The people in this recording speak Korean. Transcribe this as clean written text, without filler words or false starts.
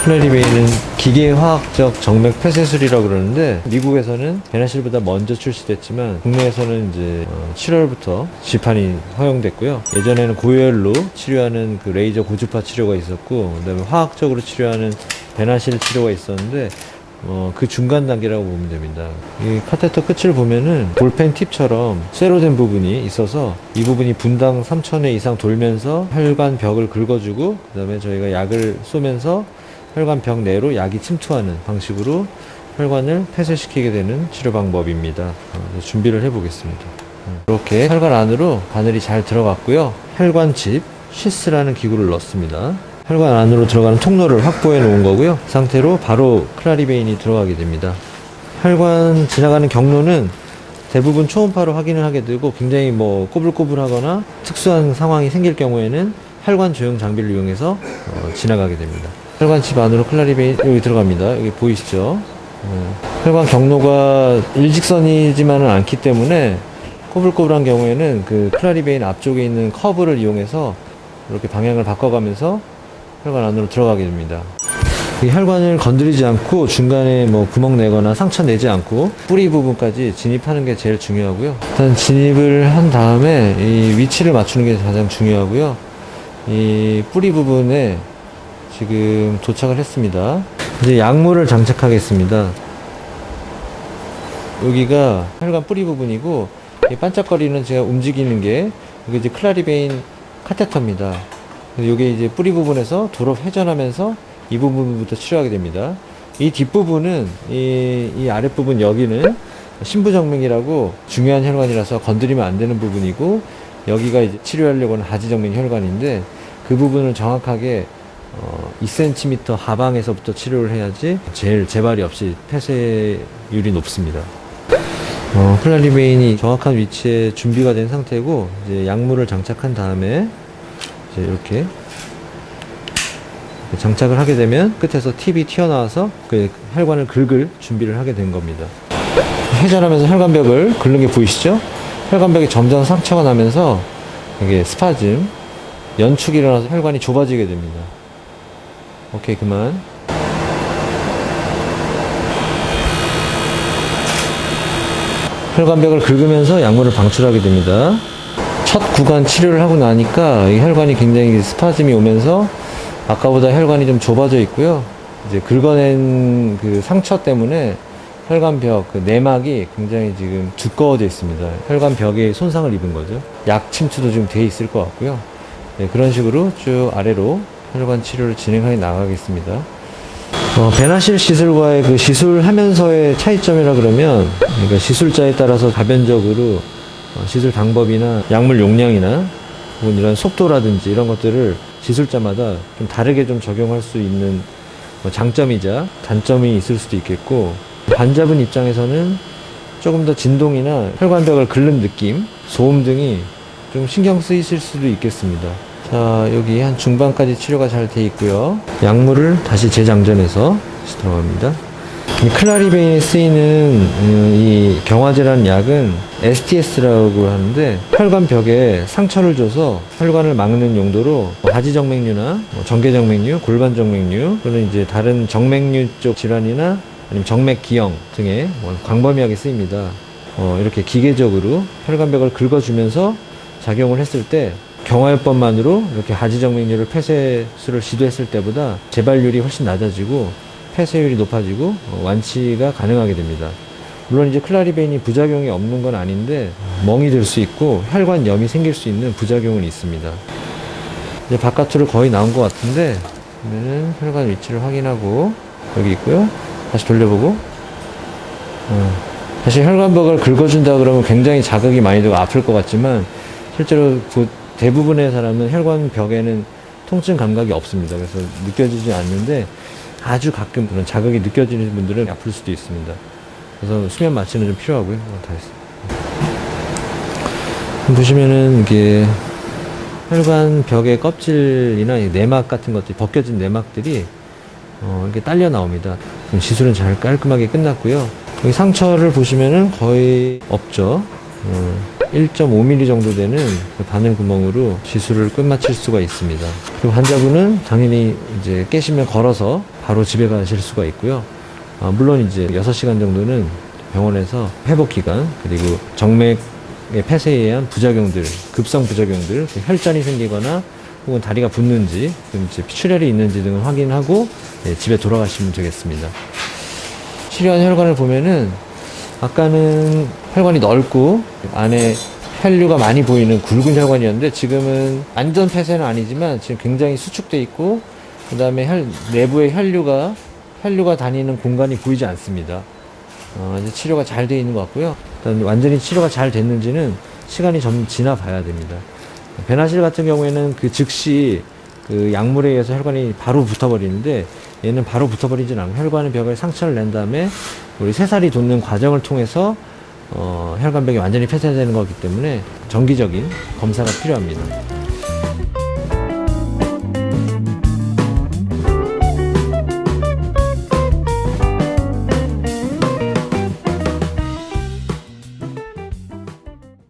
클라리베이는 기계화학적 정맥 폐쇄술이라고 그러는데 미국에서는 베나실보다 먼저 출시됐지만 국내에서는 이제 7월부터 시판이 허용됐고요. 예전에는 고열로 치료하는 그 레이저 고주파 치료가 있었고, 그다음에 화학적으로 치료하는 베나실 치료가 있었는데 그 중간 단계라고 보면 됩니다. 이 카테터 끝을 보면은 볼펜 팁처럼 쇠로 된 부분이 있어서 이 부분이 분당 3,000회 이상 돌면서 혈관 벽을 긁어주고, 그 다음에 저희가 약을 쏘면서 혈관 벽 내로 약이 침투하는 방식으로 혈관을 폐쇄시키게 되는 치료 방법입니다. 준비를 해 보겠습니다. 이렇게 혈관 안으로 바늘이 잘 들어갔고요. 혈관칩 시스라는 기구를 넣습니다. 혈관 안으로 들어가는 통로를 확보해 놓은 거고요. 그 상태로 바로 클라리베인이 들어가게 됩니다. 혈관 지나가는 경로는 대부분 초음파로 확인을 하게 되고, 굉장히 꼬불꼬불하거나 특수한 상황이 생길 경우에는 혈관 조형 장비를 이용해서 지나가게 됩니다. 혈관칩 안으로 클라리베인 여기 들어갑니다. 여기 보이시죠? 혈관 경로가 일직선이지만은 않기 때문에 꼬불꼬불한 경우에는 그 클라리베인 앞쪽에 있는 커브를 이용해서 이렇게 방향을 바꿔가면서 혈관 안으로 들어가게 됩니다. 이 혈관을 건드리지 않고 중간에 구멍 내거나 상처 내지 않고 뿌리 부분까지 진입하는 게 제일 중요하고요. 일단 진입을 한 다음에 이 위치를 맞추는 게 가장 중요하고요. 이 뿌리 부분에 지금 도착을 했습니다. 이제 약물을 장착하겠습니다. 여기가 혈관 뿌리 부분이고, 이 반짝거리는 제가 움직이는 게 이게 이제 클라리베인 카테터입니다. 이게 이제 뿌리 부분에서 도로 회전하면서 이 부분부터 치료하게 됩니다. 이 뒷부분은 이 아랫부분 여기는 신부정맥이라고 중요한 혈관이라서 건드리면 안 되는 부분이고, 여기가 이제 치료하려고 하는 하지정맥 혈관인데, 그 부분을 정확하게 2cm 하방에서부터 치료를 해야지 제일 재발이 없이 폐쇄율이 높습니다. 클라리베인이 정확한 위치에 준비가 된 상태고, 이제 약물을 장착한 다음에 이제 이렇게 장착을 하게 되면 끝에서 팁이 튀어나와서 그 혈관을 긁을 준비를 하게 된 겁니다. 회전하면서 혈관벽을 긁는 게 보이시죠? 혈관벽에 점점 상처가 나면서 이게 스파즘, 연축이 일어나서 혈관이 좁아지게 됩니다. 오케이, 그만. 혈관벽을 긁으면서 약물을 방출하게 됩니다. 첫 구간 치료를 하고 나니까 이 혈관이 굉장히 스파즘이 오면서 아까보다 혈관이 좀 좁아져 있고요. 이제 긁어낸 그 상처 때문에 혈관벽 그 내막이 굉장히 지금 두꺼워져 있습니다. 혈관벽에 손상을 입은 거죠. 약 침투도 좀 돼 있을 것 같고요. 네, 그런 식으로 쭉 아래로 혈관 치료를 진행해 나가겠습니다. 베나실 시술과의 그 시술하면서의 차이점이라 그러면, 그러니까 시술자에 따라서 가변적으로 시술 방법이나 약물 용량이나 혹은 이런 속도라든지 이런 것들을 시술자마다 좀 다르게 좀 적용할 수 있는 장점이자 단점이 있을 수도 있겠고, 환자분 입장에서는 조금 더 진동이나 혈관벽을 긁는 느낌, 소음 등이 좀 신경 쓰이실 수도 있겠습니다. 자, 여기 한 중반까지 치료가 잘 돼 있고요. 약물을 다시 재장전해서 들어갑니다. 이 클라리베인에 쓰이는 이 경화제라는 약은 STS라고 하는데, 혈관벽에 상처를 줘서 혈관을 막는 용도로 하지정맥류나 정계정맥류, 골반정맥류, 또는 이제 다른 정맥류 쪽 질환이나 아니면 정맥기형 등의 광범위하게 쓰입니다. 이렇게 기계적으로 혈관벽을 긁어주면서 작용을 했을 때 경화요법만으로 이렇게 하지정맥류를 폐쇄술을 시도했을 때보다 재발률이 훨씬 낮아지고 폐쇄율이 높아지고 완치가 가능하게 됩니다. 물론 이제 클라리베인이 부작용이 없는 건 아닌데 멍이 들 수 있고 혈관염이 생길 수 있는 부작용은 있습니다. 이제 바깥으로 거의 나온 것 같은데, 그러면은 혈관 위치를 확인하고 여기 있고요. 다시 돌려보고, 사실 혈관벽을 긁어준다 그러면 굉장히 자극이 많이 되고 아플 것 같지만, 실제로 대부분의 사람은 혈관벽에는 통증 감각이 없습니다. 그래서 느껴지지 않는데, 아주 가끔 그런 자극이 느껴지는 분들은 아플 수도 있습니다. 그래서 수면 마취는 좀 필요하고요. 다 했습니다. 보시면은 이게 혈관 벽의 껍질이나 내막 같은 것들이, 벗겨진 내막들이 이렇게 딸려 나옵니다. 시술은 잘 깔끔하게 끝났고요. 여기 상처를 보시면은 거의 없죠. 1.5mm 정도 되는 그 바늘 구멍으로 시술을 끝마칠 수가 있습니다. 그리고 환자분은 당연히 이제 깨시면 걸어서 바로 집에 가실 수가 있고요. 물론 이제 6시간 정도는 병원에서 회복 기간, 그리고 정맥의 폐쇄에 의한 부작용들, 급성 부작용들, 혈전이 생기거나 혹은 다리가 붓는지, 이제 출혈이 있는지 등을 확인하고 집에 돌아가시면 되겠습니다. 치료한 혈관을 보면은 아까는 혈관이 넓고 안에 혈류가 많이 보이는 굵은 혈관이었는데 지금은 완전 폐쇄는 아니지만 지금 굉장히 수축돼 있고 그 다음에 내부의 혈류가 다니는 공간이 보이지 않습니다. 이제 치료가 잘 되어 있는 것 같고요. 일단 완전히 치료가 잘 됐는지는 시간이 좀 지나 봐야 됩니다. 배나실 같은 경우에는 그 즉시 그 약물에 의해서 혈관이 바로 붙어버리는데 얘는 바로 붙어버리진 않고 혈관의 벽에 상처를 낸 다음에 우리 새살이 돋는 과정을 통해서 혈관벽이 완전히 폐쇄되는 거기 때문에 정기적인 검사가 필요합니다.